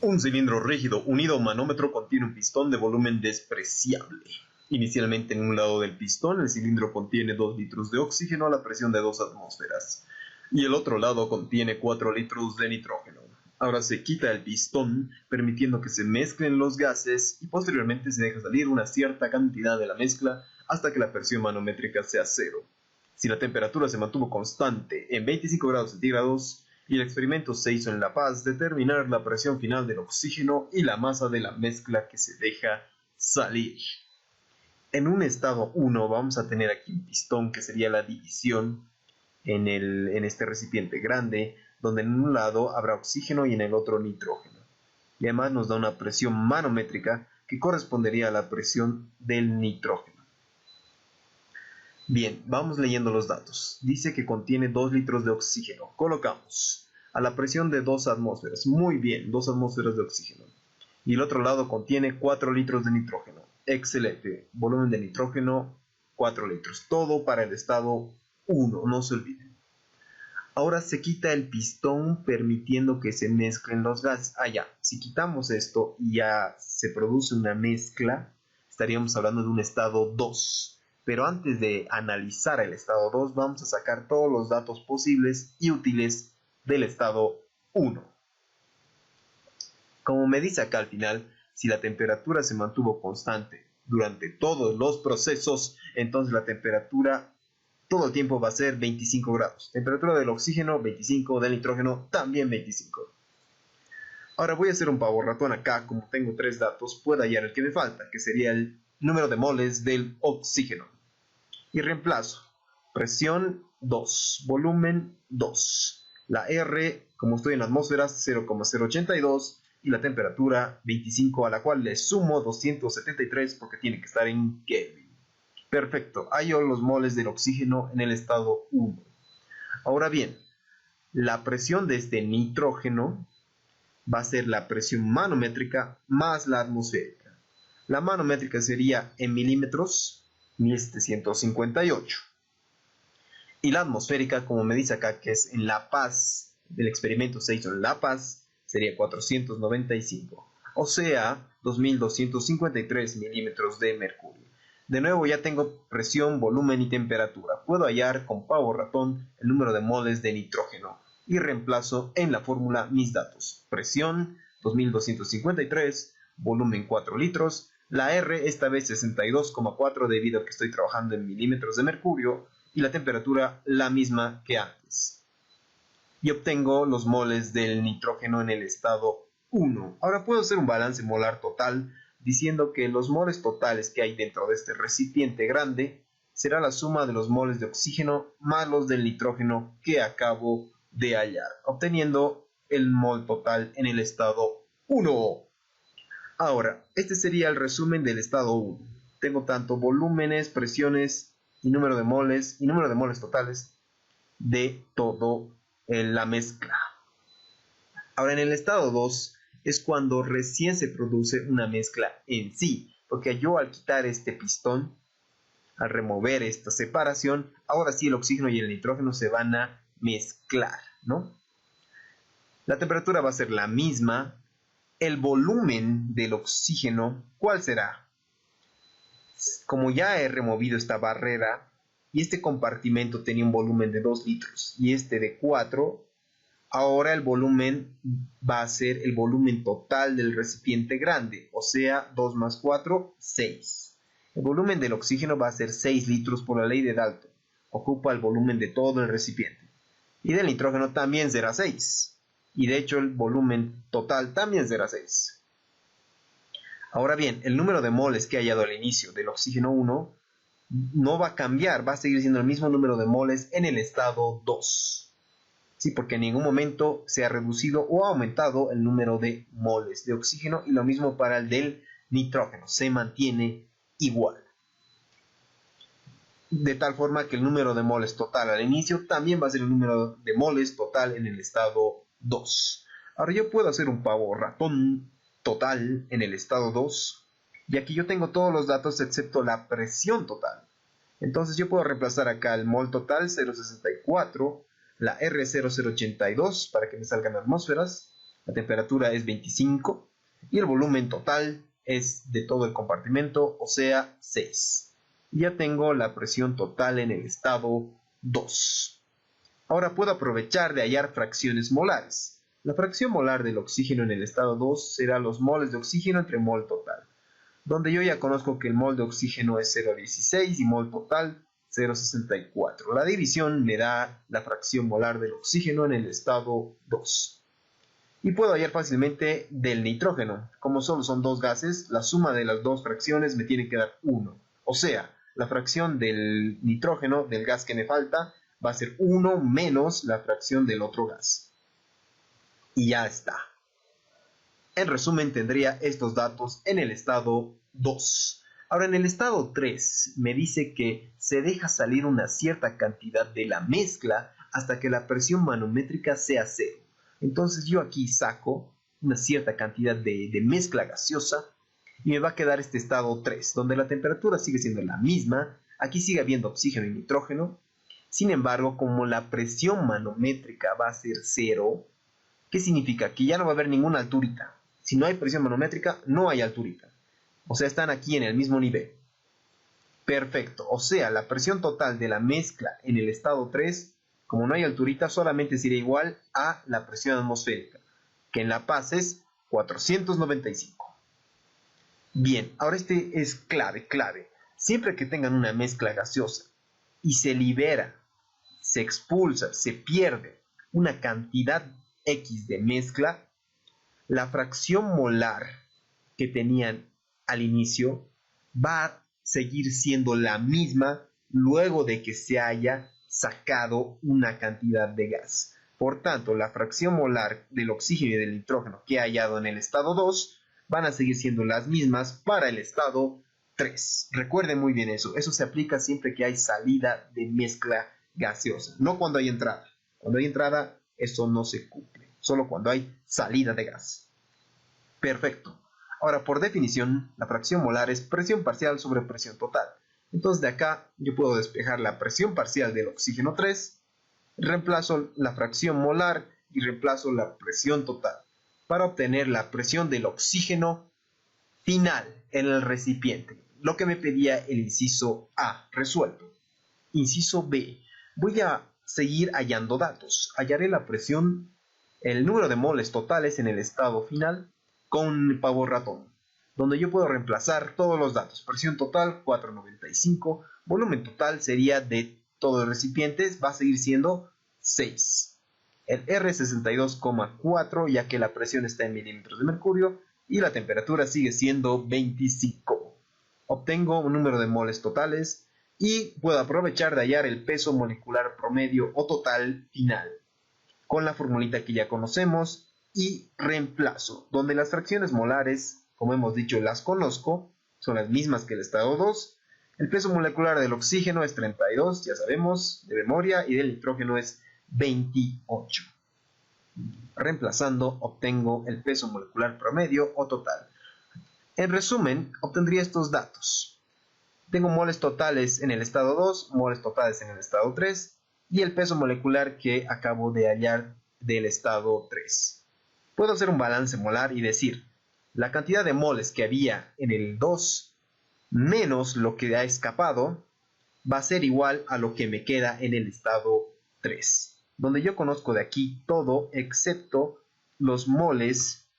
Un cilindro rígido unido a un manómetro contiene un pistón de volumen despreciable. Inicialmente en un lado del pistón el cilindro contiene 2 litros de oxígeno a la presión de 2 atmósferas y el otro lado contiene 4 litros de nitrógeno. Ahora se quita el pistón permitiendo que se mezclen los gases y posteriormente se deja salir una cierta cantidad de la mezcla hasta que la presión manométrica sea cero. Si la temperatura se mantuvo constante en 25 grados centígrados y el experimento se hizo en La Paz, determinar la presión final del oxígeno y la masa de la mezcla que se deja salir. En un estado 1 vamos a tener aquí un pistón que sería la división en este recipiente grande, donde en un lado habrá oxígeno y en el otro nitrógeno. Y además nos da una presión manométrica que correspondería a la presión del nitrógeno. Bien, vamos leyendo los datos. Dice que contiene 2 litros de oxígeno. Colocamos a la presión de 2 atmósferas. Muy bien, 2 atmósferas de oxígeno. Y el otro lado contiene 4 litros de nitrógeno. Excelente. Volumen de nitrógeno, 4 litros. Todo para el estado 1, no se olviden. Ahora se quita el pistón permitiendo que se mezclen los gases. Ya, si quitamos esto y ya se produce una mezcla, estaríamos hablando de un estado 2. Pero antes de analizar el estado 2, vamos a sacar todos los datos posibles y útiles del estado 1. Como me dice acá al final, si la temperatura se mantuvo constante durante todos los procesos, entonces la temperatura todo el tiempo va a ser 25 grados. Temperatura del oxígeno 25, del nitrógeno también 25. Ahora voy a hacer un pavo ratón acá, como tengo 3 datos, puedo hallar el que me falta, que sería el número de moles del oxígeno. Y reemplazo. Presión 2, volumen 2. La R, como estoy en atmósferas, 0,082 y la temperatura 25, a la cual le sumo 273 porque tiene que estar en Kelvin. Perfecto, hallo los moles del oxígeno en el estado 1. Ahora bien, la presión de este nitrógeno va a ser la presión manométrica más la atmosférica. La manométrica sería en milímetros, 1758. Y la atmosférica, como me dice acá, que es en La Paz, el experimento se hizo en La Paz, sería 495. O sea, 2253 milímetros de mercurio. De nuevo ya tengo presión, volumen y temperatura. Puedo hallar con pavo ratón el número de moles de nitrógeno y reemplazo en la fórmula mis datos. Presión 2253, volumen 4 litros, la R esta vez 62,4 debido a que estoy trabajando en milímetros de mercurio y la temperatura la misma que antes. Y obtengo los moles del nitrógeno en el estado 1. Ahora puedo hacer un balance molar total diciendo que los moles totales que hay dentro de este recipiente grande será la suma de los moles de oxígeno más los del nitrógeno que acabo de hallar, obteniendo el mol total en el estado 1. Ahora, este sería el resumen del estado 1. Tengo tanto volúmenes, presiones y número de moles totales de todo la mezcla. Ahora en el estado 2 es cuando recién se produce una mezcla en sí, porque yo al quitar este pistón, al remover esta separación, ahora sí el oxígeno y el nitrógeno se van a mezclar, ¿no? La temperatura va a ser la misma. El volumen del oxígeno, ¿cuál será? Como ya he removido esta barrera y este compartimento tenía un volumen de 2 litros y este de 4, ahora el volumen va a ser el volumen total del recipiente grande, o sea, 2 más 4, 6. El volumen del oxígeno va a ser 6 litros por la ley de Dalton. Ocupa el volumen de todo el recipiente. Y del nitrógeno también será 6. Y de hecho el volumen total también será 6. Ahora bien, el número de moles que he hallado al inicio del oxígeno 1 no va a cambiar, va a seguir siendo el mismo número de moles en el estado 2. Sí, porque en ningún momento se ha reducido o ha aumentado el número de moles de oxígeno y lo mismo para el del nitrógeno, se mantiene igual. De tal forma que el número de moles total al inicio también va a ser el número de moles total en el estado 2. Ahora yo puedo hacer un pavo ratón total en el estado 2 y aquí yo tengo todos los datos excepto la presión total. Entonces yo puedo reemplazar acá el mol total 0,64, la R 0,082 para que me salgan atmósferas, La temperatura es 25 y el volumen total es de todo el compartimento, o sea, 6. Ya tengo la presión total en el estado 2. Ahora puedo aprovechar de hallar fracciones molares. La fracción molar del oxígeno en el estado 2 será los moles de oxígeno entre mol total, donde yo ya conozco que el mol de oxígeno es 0,16 y mol total 0,64. La división me da la fracción molar del oxígeno en el estado 2. Y puedo hallar fácilmente del nitrógeno. Como solo son dos gases, la suma de las dos fracciones me tiene que dar 1. O sea, la fracción del nitrógeno, del gas que me falta, va a ser 1 menos la fracción del otro gas. Y ya está. En resumen, tendría estos datos en el estado 2. Ahora, en el estado 3 me dice que se deja salir una cierta cantidad de la mezcla hasta que la presión manométrica sea 0. Entonces yo aquí saco una cierta cantidad de mezcla gaseosa y me va a quedar este estado 3, donde la temperatura sigue siendo la misma. Aquí sigue habiendo oxígeno y nitrógeno. Sin embargo, como la presión manométrica va a ser 0, ¿qué significa? Que ya no va a haber ninguna alturita. Si no hay presión manométrica, no hay alturita. O sea, están aquí en el mismo nivel. Perfecto. O sea, la presión total de la mezcla en el estado 3, como no hay alturita, solamente sería igual a la presión atmosférica, que en La Paz es 495. Bien, ahora este es clave. Siempre que tengan una mezcla gaseosa y se libera, se expulsa, se pierde una cantidad X de mezcla, la fracción molar que tenían al inicio va a seguir siendo la misma luego de que se haya sacado una cantidad de gas. Por tanto, la fracción molar del oxígeno y del nitrógeno que he hallado en el estado 2 van a seguir siendo las mismas para el estado 3. Recuerden muy bien eso. Eso se aplica siempre que hay salida de mezcla gaseosa, no cuando hay entrada. Cuando hay entrada, eso no se cumple. Solo cuando hay salida de gas. Perfecto. Ahora, por definición, la fracción molar es presión parcial sobre presión total. Entonces, de acá yo puedo despejar la presión parcial del oxígeno 3, reemplazo la fracción molar y reemplazo la presión total para obtener la presión del oxígeno final en el recipiente. Lo que me pedía el inciso A, resuelto. Inciso B, voy a seguir hallando datos. Hallaré la presión, el número de moles totales en el estado final con pavo ratón, donde yo puedo reemplazar todos los datos. Presión total 495, volumen total sería de todos los recipientes, va a seguir siendo 6. El R 62,4, ya que la presión está en milímetros de mercurio y la temperatura sigue siendo 25. Obtengo un número de moles totales y puedo aprovechar de hallar el peso molecular promedio o total final con la formulita que ya conocemos y reemplazo, donde las fracciones molares, como hemos dicho, las conozco, son las mismas que el estado 2. El peso molecular del oxígeno es 32, ya sabemos, de memoria, y del nitrógeno es 28. Reemplazando, obtengo el peso molecular promedio o total. En resumen, obtendría estos datos. Tengo moles totales en el estado 2, moles totales en el estado 3 y el peso molecular que acabo de hallar del estado 3. Puedo hacer un balance molar y decir, la cantidad de moles que había en el 2 menos lo que ha escapado va a ser igual a lo que me queda en el estado 3, donde yo conozco de aquí todo excepto los moles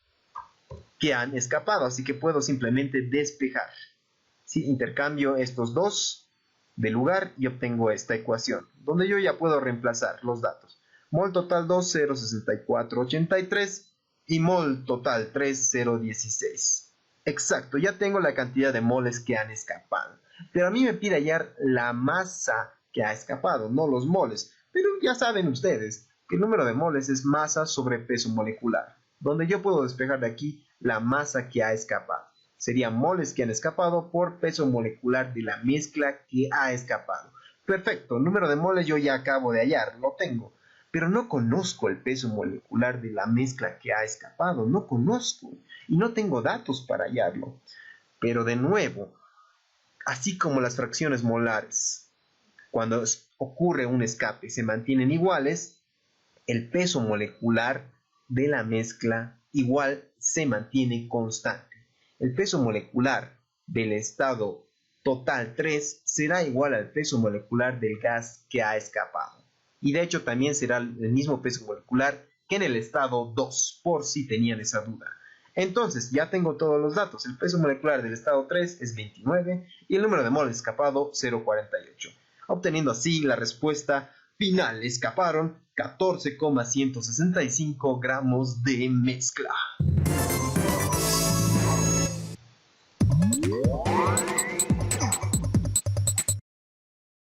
que han escapado, así que puedo simplemente despejar. Si intercambio estos dos de lugar y obtengo esta ecuación, donde yo ya puedo reemplazar los datos. Mol total 2, 0,6483 y mol total 3, 0,16. Exacto, ya tengo la cantidad de moles que han escapado. Pero a mí me pide hallar la masa que ha escapado, no los moles. Pero ya saben ustedes que el número de moles es masa sobre peso molecular, donde yo puedo despejar de aquí la masa que ha escapado. Serían moles que han escapado por peso molecular de la mezcla que ha escapado. Perfecto, el número de moles yo ya acabo de hallar, lo tengo. Pero no conozco el peso molecular de la mezcla que ha escapado, no conozco. Y no tengo datos para hallarlo. Pero de nuevo, así como las fracciones molares, cuando ocurre un escape, se mantienen iguales, el peso molecular de la mezcla igual se mantiene constante. El peso molecular del estado total 3 será igual al peso molecular del gas que ha escapado. Y de hecho también será el mismo peso molecular que en el estado 2, por si tenían esa duda. Entonces ya tengo todos los datos. El peso molecular del estado 3 es 29 y el número de moles escapado 0,48. Obteniendo así la respuesta final. Escaparon 14,165 gramos de mezcla.